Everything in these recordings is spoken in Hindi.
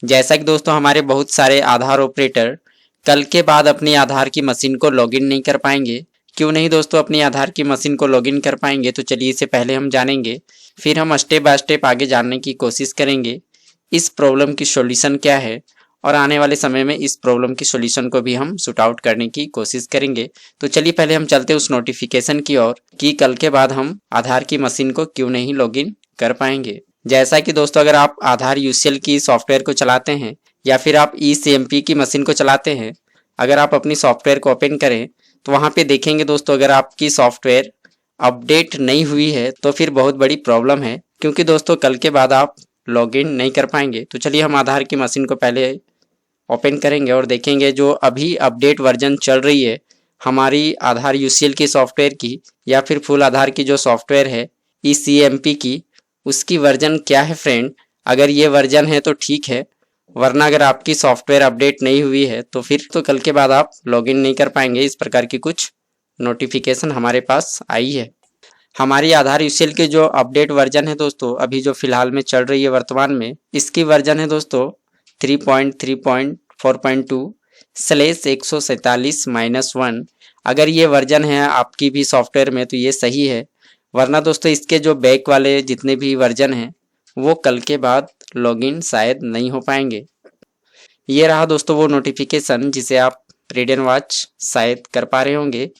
जैसा कि दोस्तों हमारे बहुत सारे आधार ऑपरेटर कल के बाद अपनी आधार की मशीन को लॉगिन नहीं कर पाएंगे। क्यों नहीं दोस्तों अपनी आधार की मशीन को लॉगिन कर पाएंगे, तो चलिए इससे पहले हम जानेंगे, फिर हम स्टेप बाय स्टेप आगे जानने की कोशिश करेंगे इस प्रॉब्लम की सॉल्यूशन क्या है, और आने वाले समय में इस प्रॉब्लम की सॉल्यूशन को भी हम शूट आउट करने की कोशिश करेंगे। तो चलिए पहले हम चलते उस नोटिफिकेशन की ओर कि कल के बाद हम आधार की मशीन को क्यों नहीं लॉगिन कर पाएंगे। जैसा कि दोस्तों अगर आप आधार यूसीएल की सॉफ्टवेयर को चलाते हैं या फिर आप ईसीएमपी की मशीन को चलाते हैं, अगर आप अपनी सॉफ्टवेयर को ओपन करें तो वहाँ पे देखेंगे दोस्तों, अगर आपकी सॉफ्टवेयर अपडेट नहीं हुई है तो फिर बहुत बड़ी प्रॉब्लम है, क्योंकि दोस्तों कल के बाद आप लॉगिन नहीं कर पाएंगे। तो चलिए हम आधार की मशीन को पहले ओपन करेंगे और देखेंगे जो अभी अपडेट वर्जन चल रही है हमारी आधार यूसीएल की सॉफ्टवेयर की या फिर फुल आधार की जो सॉफ्टवेयर है ईसीएमपी की, उसकी वर्जन क्या है फ्रेंड। अगर ये वर्जन है तो ठीक है, वरना अगर आपकी सॉफ्टवेयर अपडेट नहीं हुई है तो फिर तो कल के बाद आप लॉगिन नहीं कर पाएंगे। इस प्रकार की कुछ नोटिफिकेशन हमारे पास आई है। हमारी आधार यूसीएल की जो अपडेट वर्जन है दोस्तों, अभी जो फिलहाल में चल रही है वर्तमान में, इसकी वर्जन है दोस्तों 3.3.4.2/147-1। अगर ये वर्जन है आपकी भी सॉफ्टवेयर में तो ये सही है, वरना दोस्तों इसके जो बैक वाले जितने भी वर्जन हैं वो कल के बाद लॉगिन शायद नहीं हो पाएंगे। ये रहा दोस्तों वो नोटिफिकेशन जिसे आप रीड एंड वॉच शायद कर पा रहे होंगे।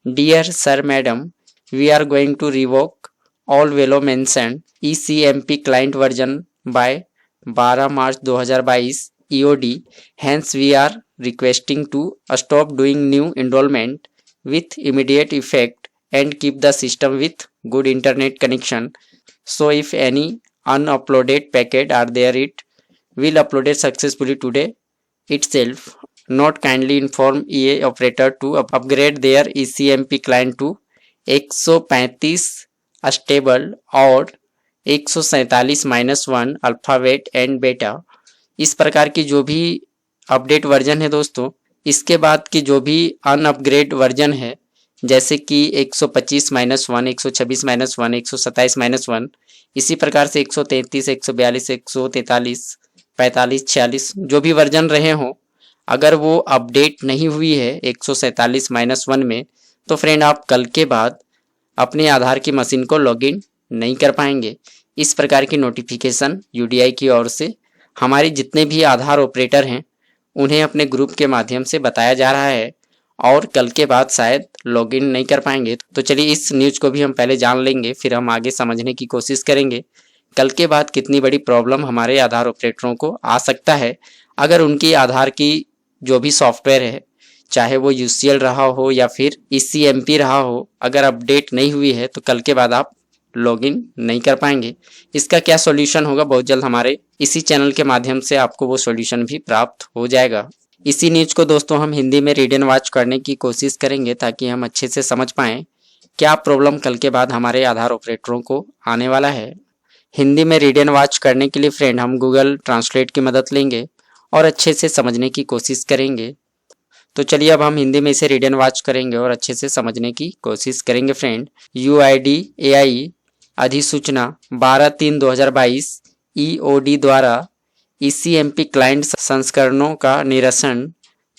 Dear sir madam, we are going to revoke all below mention ECMP client version by 12 March 2022 EOD, hence we are requesting to stop doing new enrollment with immediate effect and keep the system with good internet connection. So if any unuploaded packet are there, it will uploaded successfully today itself. Not kindly inform EA operator to upgrade their ECMP client to 135 stable और 147-1 अल्फाबेट एंड बेटा। इस प्रकार की जो भी अपडेट वर्जन है दोस्तों, इसके बाद की जो भी अनअपग्रेड वर्जन है जैसे कि 125-1, 126-1, 127-1, इसी प्रकार से 133, 142, 143, 45, 46 जो भी वर्जन रहे हों, अगर वो अपडेट नहीं हुई है 147-1 में, तो फ्रेंड आप कल के बाद अपने आधार की मशीन को लॉगिन नहीं कर पाएंगे। इस प्रकार की नोटिफिकेशन यूडीआई की ओर से हमारे जितने भी आधार ऑपरेटर हैं उन्हें अपने ग्रुप के माध्यम से बताया जा रहा है और कल के बाद शायद लॉगिन नहीं कर पाएंगे। तो चलिए इस न्यूज़ को भी हम पहले जान लेंगे, फिर हम आगे समझने की कोशिश करेंगे कल के बाद कितनी बड़ी प्रॉब्लम हमारे आधार ऑपरेटरों को आ सकता है अगर उनकी आधार की जो भी सॉफ्टवेयर है, चाहे वो यूसीएल रहा हो या फिर ईसीएमपी रहा हो, अगर अपडेट नहीं हुई है तो कल के बाद आप लॉगिन नहीं कर पाएंगे। इसका क्या सॉल्यूशन होगा बहुत जल्द हमारे इसी चैनल के माध्यम से आपको वो सॉल्यूशन भी प्राप्त हो जाएगा। इसी न्यूज को दोस्तों हम हिंदी में रीड एंड वॉच करने की कोशिश करेंगे ताकि हम अच्छे से समझ पाएं क्या प्रॉब्लम कल के बाद हमारे आधार ऑपरेटरों को आने वाला है। हिंदी में रीड एंड वॉच करने के लिए फ्रेंड हम गूगल ट्रांसलेट की मदद लेंगे और अच्छे से समझने की कोशिश करेंगे। तो चलिए अब हम हिंदी में इसे रीड एंड वॉच करेंगे और अच्छे से समझने की कोशिश करेंगे फ्रेंड। UIDAI अधिसूचना 12/3/2022 EOD द्वारा ECMP क्लाइंट संस्करणों का निरसन।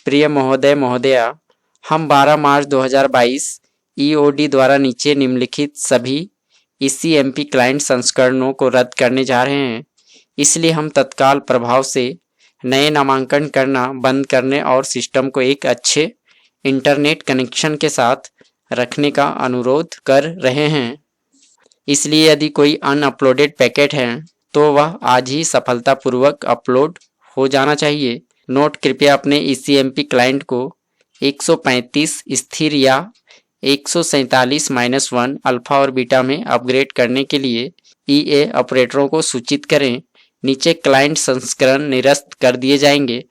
प्रिय महोदय महोदया, हम 12 मार्च 2022 EOD द्वारा नीचे निम्नलिखित सभी ECMP क्लाइंट संस्करणों को रद्द करने जा रहे हैं, इसलिए हम तत्काल प्रभाव से नए नामांकन करना बंद करने और सिस्टम को एक अच्छे इंटरनेट कनेक्शन के साथ रखने का अनुरोध कर रहे हैं। इसलिए यदि कोई अनअपलोडेड पैकेट है तो वह आज ही सफलतापूर्वक अपलोड हो जाना चाहिए। नोट, कृपया अपने ECMP क्लाइंट को 135 स्थिर या 147-1 अल्फा और बीटा में अपग्रेड करने के लिए EA ऑपरेटरों को सूचित करें। नीचे क्लाइंट संस्करण निरस्त कर दिए जाएंगे।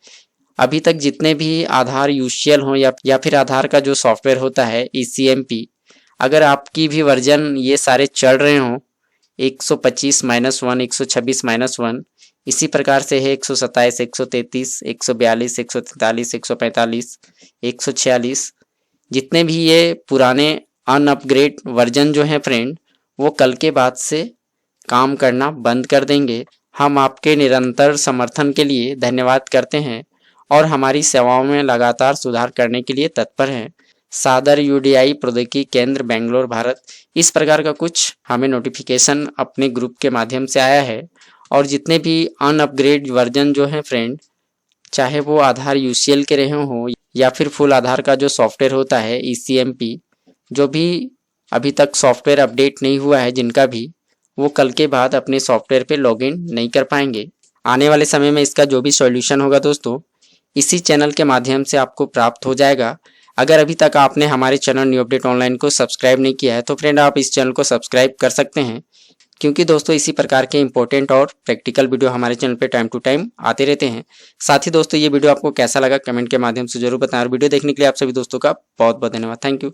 अभी तक जितने भी आधार यूशियल हों या फिर आधार का जो सॉफ्टवेयर होता है ECMP, अगर आपकी भी वर्जन ये सारे चल रहे हों 125-1, 126-1, इसी प्रकार से है 127, 133, 142, 143, 145, 146, जितने भी ये पुराने अनअपग्रेड वर्जन जो हैं फ्रेंड, वो कल के बाद से काम करना बंद कर देंगे हम आपके निरंतर समर्थन के लिए धन्यवाद करते हैं और हमारी सेवाओं में लगातार सुधार करने के लिए तत्पर हैं। सादर यूडीआई प्रौद्योगिकी केंद्र बेंगलोर भारत। इस प्रकार का कुछ हमें नोटिफिकेशन अपने ग्रुप के माध्यम से आया है और जितने भी अनअपग्रेड वर्जन जो हैं फ्रेंड, चाहे वो आधार यूसीएल के रहे हो या फिर फुल आधार का जो सॉफ्टवेयर होता है ECMP, जो भी अभी तक सॉफ्टवेयर अपडेट नहीं हुआ है जिनका भी, वो कल के बाद अपने सॉफ्टवेयर पे लॉगिन नहीं कर पाएंगे। आने वाले समय में इसका जो भी सॉल्यूशन होगा दोस्तों, इसी चैनल के माध्यम से आपको प्राप्त हो जाएगा। अगर अभी तक आपने हमारे चैनल न्यू अपडेट ऑनलाइन को सब्सक्राइब नहीं किया है तो फ्रेंड आप इस चैनल को सब्सक्राइब कर सकते हैं, क्योंकि दोस्तों इसी प्रकार के इंपॉर्टेंट और प्रैक्टिकल वीडियो हमारे चैनल पे टाइम टू टाइम आते रहते हैं। साथ ही दोस्तों ये वीडियो आपको कैसा लगा कमेंट के माध्यम से जरूर बताएं और वीडियो देखने के लिए आप सभी दोस्तों का बहुत बहुत धन्यवाद। Thank you.